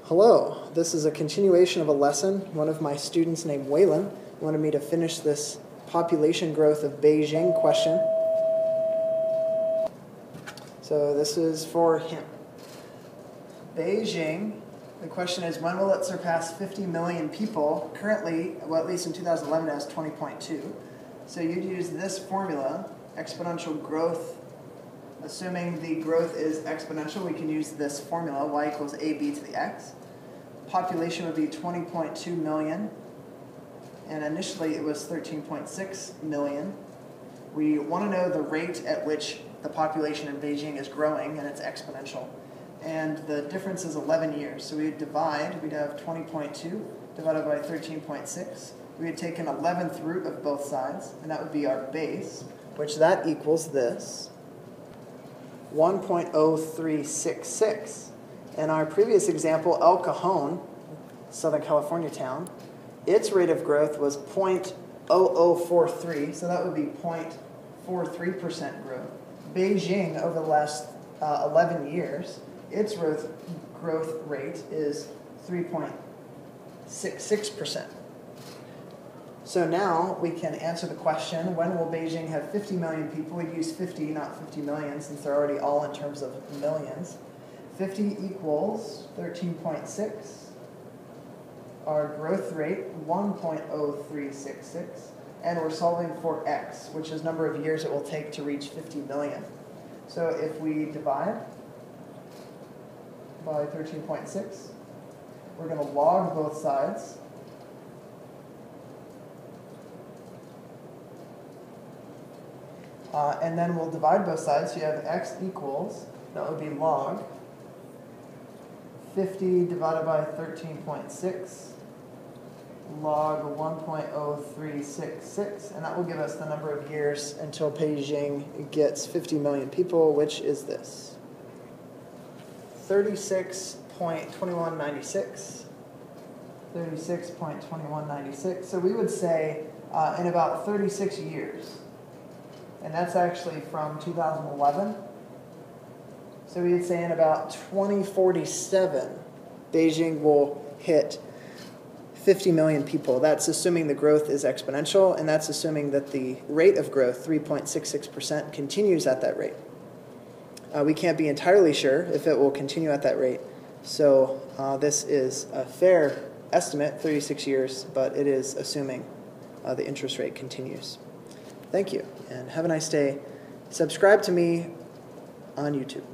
Hello, this is a continuation of a lesson. One of my students named Waylon wanted me to finish this population growth of Beijing question. So this is for him. Beijing, the question is, when will it surpass 50 million people? Currently, well, at least in 2011, it has 20.2. So you'd use this formula, exponential growth. Assuming the growth is exponential, we can use this formula, y equals ab to the x. Population would be 20.2 million, and initially it was 13.6 million. We want to know the rate at which the population in Beijing is growing, and it's exponential. And the difference is 11 years, so we'd divide, we'd have 20.2 divided by 13.6. We would take an 11th root of both sides, and that would be our base, which that equals this. 1.0366. In our previous example, El Cajon, Southern California town, its rate of growth was 0.0043, so that would be 0.43% growth. Beijing, over the last 11 years, its growth rate is 3.66%. So now we can answer the question, when will Beijing have 50 million people? We use 50, not 50 million, since they're already all in terms of millions. 50 equals 13.6. Our growth rate, 1.0366. And we're solving for x, which is number of years it will take to reach 50 million. So if we divide by 13.6, we're going to log both sides. And then we'll divide both sides, so you have x equals, that would be log 50 divided by 13.6, log 1.0366, and that will give us the number of years until Beijing gets 50 million people, which is this. 36.2196. 36.2196. So we would say in about 36 years. And that's actually from 2011. So we would say in about 2047, Beijing will hit 50 million people. That's assuming the growth is exponential, and that's assuming that the rate of growth, 3.66%, continues at that rate. We can't be entirely sure if it will continue at that rate. So this is a fair estimate, 36 years, but it is assuming the interest rate continues. Thank you, and have a nice day. Subscribe to me on YouTube.